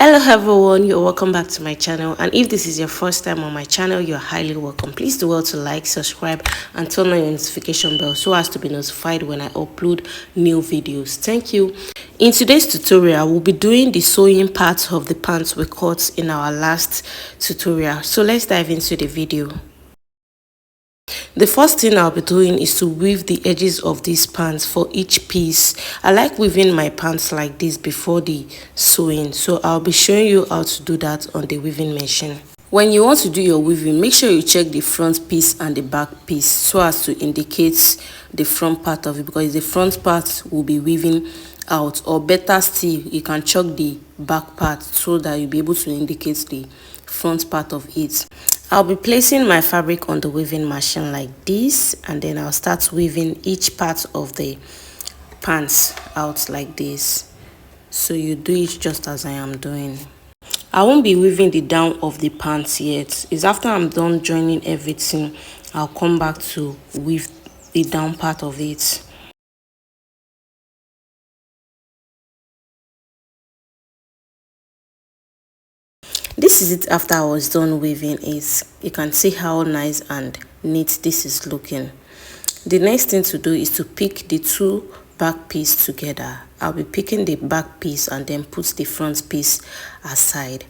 Hello everyone, you're welcome back to my channel, and if this is your first time on my channel, you're highly welcome. Please do well to like, subscribe and turn on your notification bell so as to be notified when I upload new videos. Thank you. In today's tutorial, we'll be doing the sewing part of the pants we cut in our last tutorial. So let's dive into the video. The first thing I'll be doing is to weave the edges of these pants for each piece. I like weaving my pants like this before the sewing, so I'll be showing you how to do that on the weaving machine. When you want to do your weaving, make sure you check the front piece and the back piece so as to indicate the front part of it, because the front part will be weaving out, or better still, you can chalk the back part so that you'll be able to indicate the front part of it. I'll be placing my fabric on the weaving machine like this, and then I'll start weaving each part of the pants out like this. So you do it just as I am doing. I won't be weaving the down of the pants yet. It's after I'm done joining everything, I'll come back to weave the down part of it. This is it after I was done weaving it. You can see how nice and neat this is looking. The next thing to do is to pick the two back pieces together. I'll be picking the back piece and then put the front piece aside.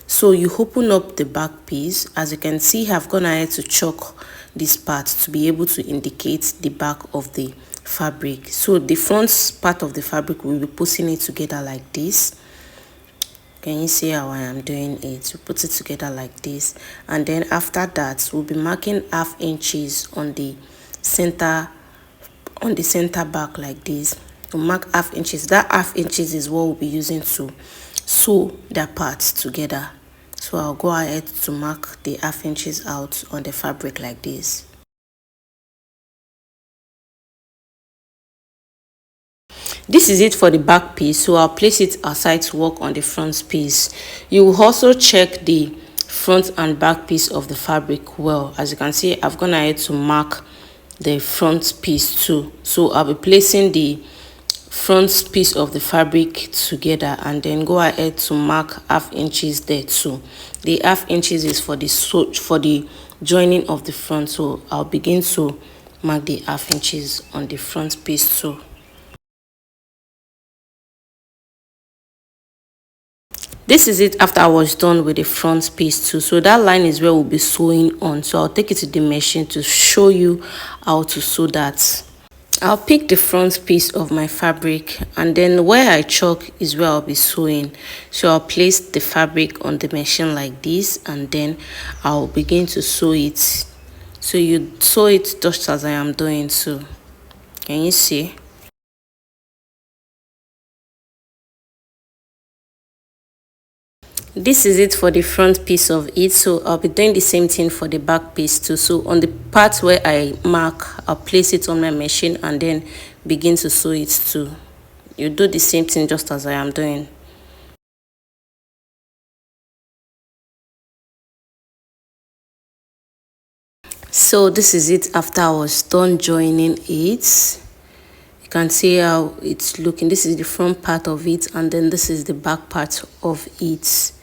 So you open up the back piece. As you can see, I've gone ahead to chalk this part to be able to indicate the back of the fabric. So the front part of the fabric, we'll be putting it together like this. Can you see how I am doing it? We put it together like this, and then after that we'll be marking ½ inches on the center back like this. We'll mark ½ inches. That ½ inches is what we'll be using to sew that part together. So I'll go ahead to mark the ½ inches out on the fabric like this. This is it for the back piece, so I'll place it aside to work on the front piece. You will also check the front and back piece of the fabric well. As you can see, I've gone ahead to mark the front piece too. So I'll be placing the front piece of the fabric together and then go ahead to mark ½ inches there too. The ½ inches is for the joining of the front, so I'll begin to mark the ½ inches on the front piece too. This is it after I was done with the front piece too. So that line is where we'll be sewing on. So I'll take it to the machine to show you how to sew that. I'll pick the front piece of my fabric, and then where I chalk is where I'll be sewing. So I'll place the fabric on the machine like this, and then I'll begin to sew it. So you sew it just as I am doing so. Can you see? This is it for the front piece of it, so I'll be doing the same thing for the back piece too. So on the part where I mark, I'll place it on my machine and then begin to sew it too. You do the same thing just as I am doing. So this is it after I was done joining it. You can see how it's looking. This is the front part of it, and then this is the back part of it.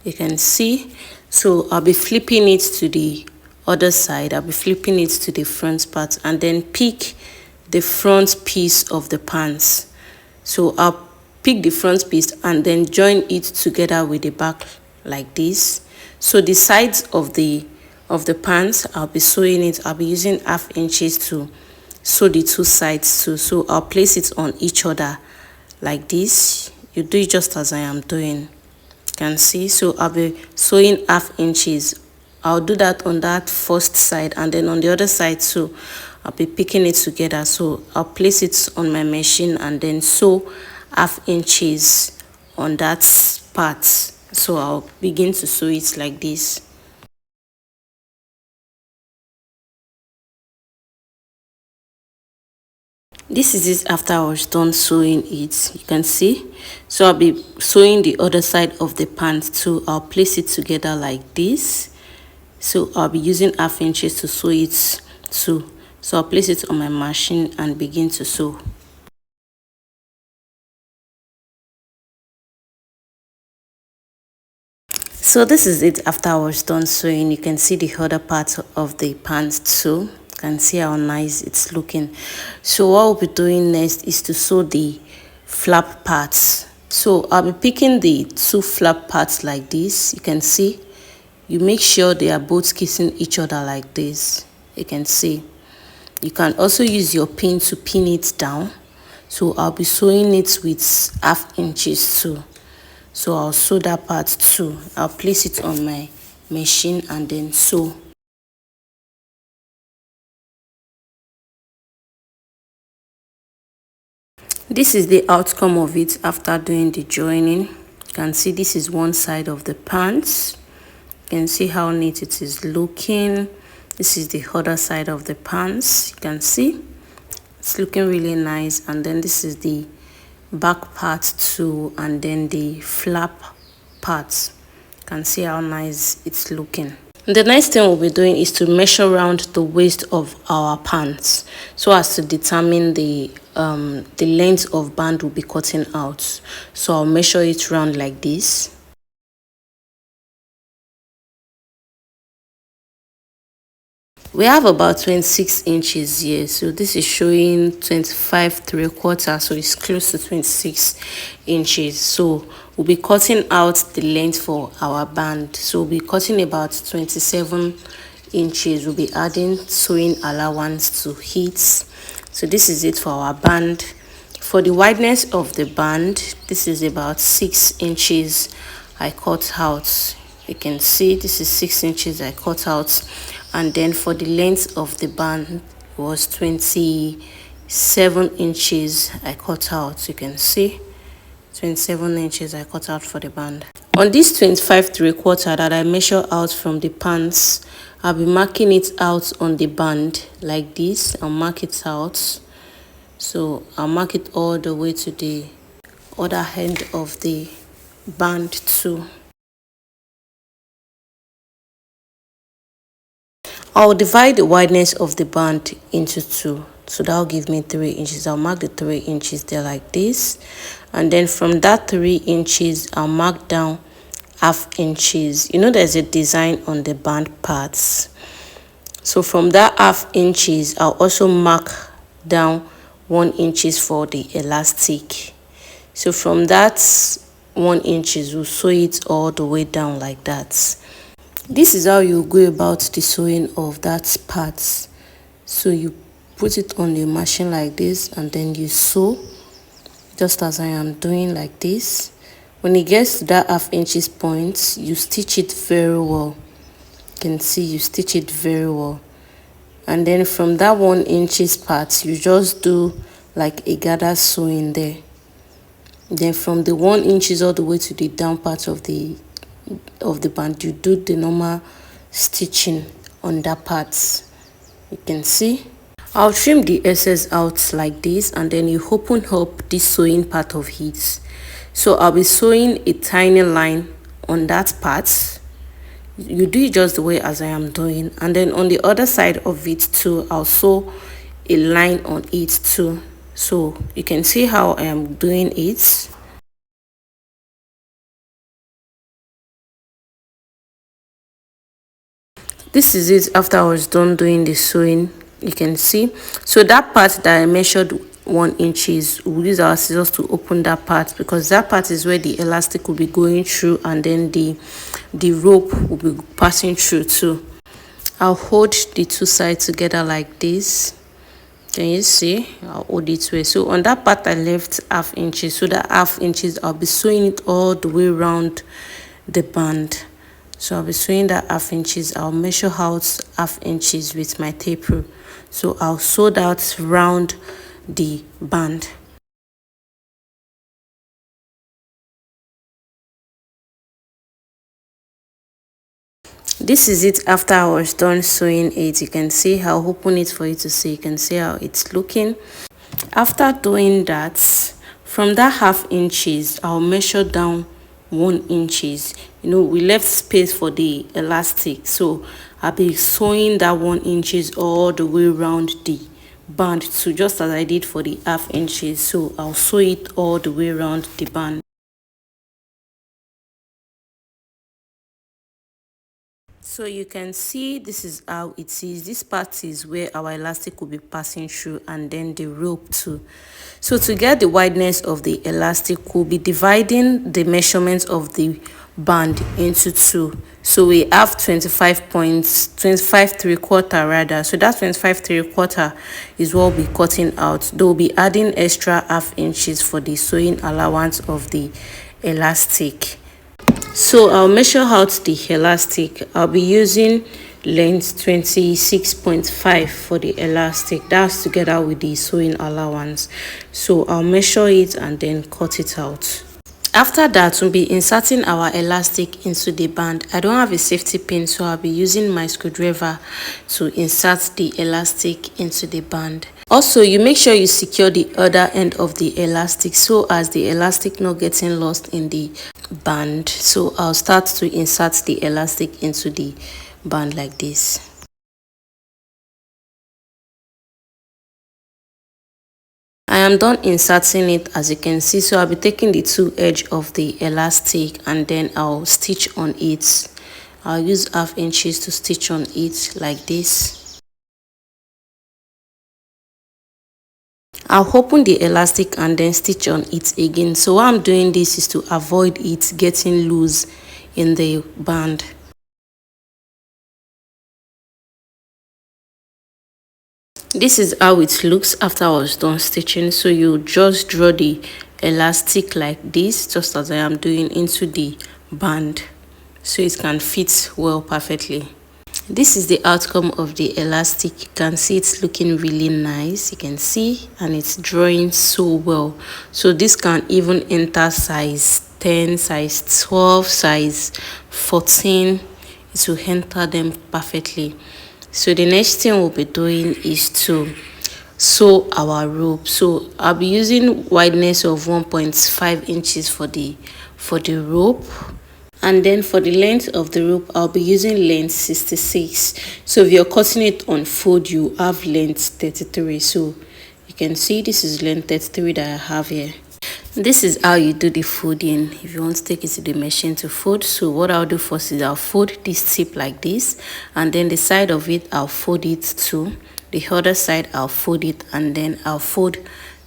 You can see. So I'll be flipping it to the other side. I'll be flipping it to the front part and then pick the front piece of the pants. So I'll pick the front piece and then join it together with the back like this. So the sides of the pants, I'll be sewing it. I'll be using ½ inches to sew the two sides too. So I'll place it on each other like this. You do it just as I am doing. Can see. So I'll be sewing ½ inches. I'll do that on that first side, and then on the other side too I'll be picking it together. So I'll place it on my machine and then sew ½ inches on that part. So I'll begin to sew it like this. This is it after I was done sewing it. You can see. So I'll be sewing the other side of the pants too. I'll place it together like this. So I'll be using ½ inches to sew it too. So I'll place it on my machine and begin to sew. So this is it after I was done sewing. You can see the other part of the pants too. You can see how nice it's looking. So what we'll be doing next is to sew the flap parts. So I'll be picking the two flap parts like this. You can see, you make sure they are both kissing each other like this. You can see. You can also use your pin to pin it down. So I'll be sewing it with 1/2 inches too. So I'll sew that part too. I'll place it on my machine and then sew. This is the outcome of it after doing the joining. You can see this is one side of the pants. You can see how neat it is looking. This is the other side of the pants. You can see it's looking really nice. And then this is the back part too, and then the flap part. You can see how nice it's looking. The next thing we'll be doing is to measure around the waist of our pants so as to determine the length of band we'll be cutting out. So I'll measure it round like this. We have about 26 inches here, so this is showing 25 3/4, so it's close to 26 inches. So we'll be cutting out the length for our band. So we'll be cutting about 27 inches. We'll be adding sewing allowance to it. So this is it for our band. For the wideness of the band, this is about 6 inches I cut out. You can see this is 6 inches I cut out. And then for the length of the band was 27 inches I cut out. You can see 27 inches I cut out for the band. On this 25 3/4 that I measure out from the pants, I'll be marking it out on the band like this. I'll mark it out. So I'll mark it all the way to the other end of the band too. I'll divide the wideness of the band into 2. So that'll give me 3 inches. I'll mark the 3 inches there like this. And then from that 3 inches, I'll mark down 1/2 inches. You know there's a design on the band parts. So from that 1/2 inches, I'll also mark down 1 inches for the elastic. So from that 1 inches, we'll sew it all the way down like that. This is how you go about the sewing of that part. So you put it on the machine like this and then you sew just as I am doing like this. When it gets to that 1/2 inches point, you stitch it very well. You can see you stitch it very well. And then from that 1 inches part, you just do like a gather sewing there. Then from the 1 inches all the way to the down part of the band, you do the normal stitching on that part. You can see I'll trim the excess out like this, and then you open up this sewing part of it. So I'll be sewing a tiny line on that part. You do it just the way as I am doing, and then on the other side of it too, I'll sew a line on it too. So you can see how I am doing it. This is it after I was done doing the sewing. You can see, so that part that I measured 1 inches, we'll use our scissors to open that part, because that part is where the elastic will be going through, and then the rope will be passing through too. I'll hold the two sides together like this. Can you see? I'll hold it way. So on that part I left 1/2 inches, so that 1/2 inches I'll be sewing it all the way around the band. So I'll be sewing that 1/2 inches. I'll measure out 1/2 inches with my tape rule. So I'll sew that round the band. This is it after I was done sewing it. You can see, I'll open it for you to see. You can see how it's looking. After doing that, from that 1/2 inches, I'll measure down 1 inches. You know, we left space for the elastic, so I'll be sewing that 1 inches all the way around the band, so just as I did for the 1/2 inches. So I'll sew it all the way around the band. So you can see this is how it is. This part is where our elastic will be passing through, and then the rope too. So to get the wideness of the elastic, we'll be dividing the measurements of the band into two. So we have 25 points, 25 3/4 rather. So that 25 3/4 is what we'll be cutting out. They'll be adding extra ½ inches for the sewing allowance of the elastic. So I'll measure out the elastic. I'll be using length 26.5 for the elastic. That's together with the sewing allowance. So I'll measure it and then cut it out. After that, we'll be inserting our elastic into the band. I don't have a safety pin, so I'll be using my screwdriver to insert the elastic into the band. Also, you make sure you secure the other end of the elastic so as the elastic not getting lost in the band. So I'll start to insert the elastic into the band like this. I am done inserting it, as you can see. So I'll be taking the two edge of the elastic and then I'll stitch on it. I'll use ½ inches to stitch on it like this. I'll open the elastic and then stitch on it again. So why I'm doing this is to avoid it getting loose in the band. This is how it looks after I was done stitching. So you just draw the elastic like this, just as I am doing, into the band so it can fit well perfectly. This is the outcome of the elastic. You can see it's looking really nice. You can see, and it's drawing so well. So this can even enter size 10, size 12, size 14. It will enter them perfectly. So the next thing we'll be doing is to sew our rope. So I'll be using wideness of 1.5 inches for the rope. And then for the length of the rope, I'll be using length 66. So if you're cutting it on fold, you have length 33. So you can see this is length 33 that I have here. This is how you do the folding if you want to take it to the machine to fold. So what I'll do first is I'll fold this tip like this, and then the side of it I'll fold it too. The other side I'll fold it, and then I'll fold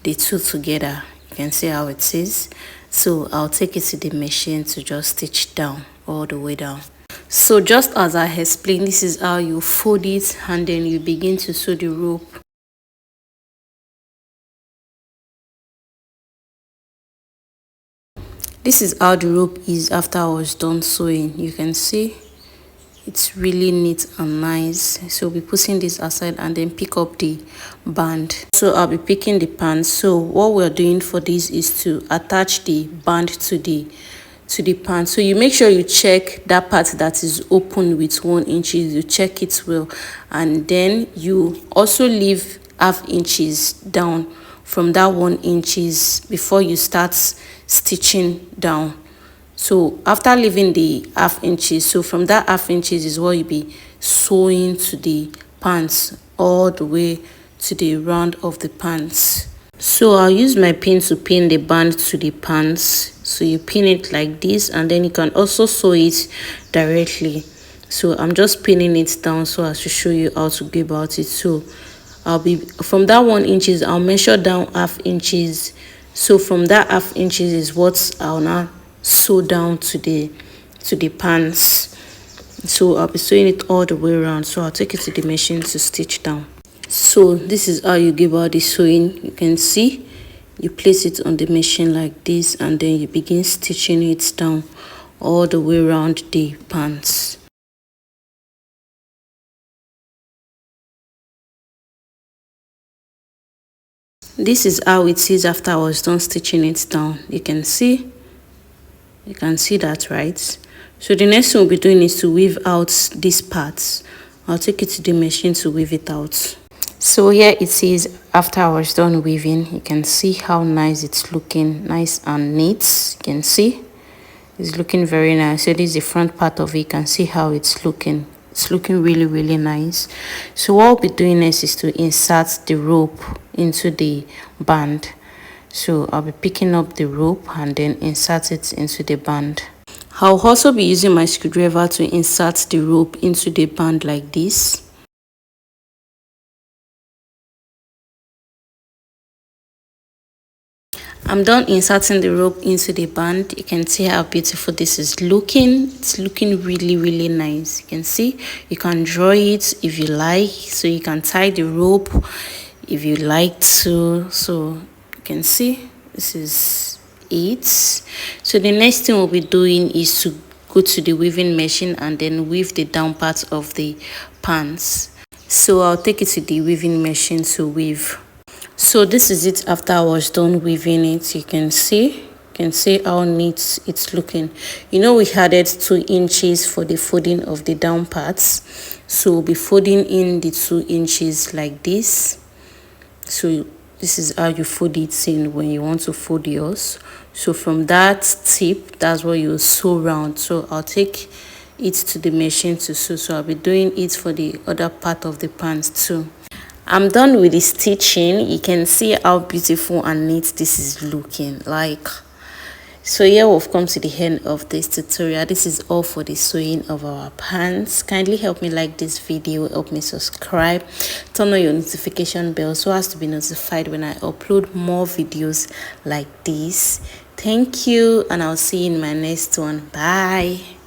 the two together. You can see how it is. So I'll take it to the machine to just stitch down all the way down. So just as I explained, this is how you fold it, and then you begin to sew the rope. This is how the rope is after I was done sewing. You can see it's really neat and nice. So we'll be putting this aside and then pick up the band. So I'll be picking the pants. So what we're doing for this is to attach the band to the pants. So you make sure you check that part that is open with 1 inch. You check it well, and then you also leave ½ inches down from that 1 inches before you start stitching down. So after leaving the ½ inches, so from that ½ inches is what you'll be sewing to the pants all the way to the round of the pants. So I'll use my pin to pin the band to the pants. So you pin it like this, and then you can also sew it directly. So I'm just pinning it down so as to show you how to go about it. So I'll be from that 1 inches, I'll measure down ½ inches. So from that ½ inches is what I'll now sew down to the pants. So I'll be sewing it all the way around. So I'll take it to the machine to stitch down. So this is how you give out the sewing. You can see you place it on the machine like this, and then you begin stitching it down all the way around the pants. This is how it is after I was done stitching it down. You can see that, right? So the next thing we'll be doing is to weave out these parts. I'll take it to the machine to weave it out. So here it is after I was done weaving. You can see how nice it's looking, nice and neat. You can see it's looking very nice. So this is the front part of it. You can see how it's looking. It's looking really nice. So what we'll be doing next is to insert the rope into the band. So I'll be picking up the rope and then insert it into the band. I'll also be using my screwdriver to insert the rope into the band like this. I'm done inserting the rope into the band. You can see how beautiful this is looking. It's looking really nice. You can see you can draw it if you like, so you can tie the rope if you like to. So you can see this is it. So the next thing we'll be doing is to go to the weaving machine and then weave the down part of the pants. So I'll take it to the weaving machine to weave. So this is it after I was done weaving it. You can see how neat it's looking. You know, we added 2 inches for the folding of the down parts, so we'll be folding in the 2 inches like this. So this is how you fold it in when you want to fold yours. So from that tip, that's what you sew round. So I'll take it to the machine to sew. So I'll be doing it for the other part of the pants too. I'm done with the stitching. You can see how beautiful and neat this is looking like. So here we've come to the end of this tutorial. This is all for the sewing of our pants. Kindly help me like this video, help me subscribe, turn on your notification bell so as to be notified when I upload more videos like this. Thank you, and I'll see you in my next one. Bye.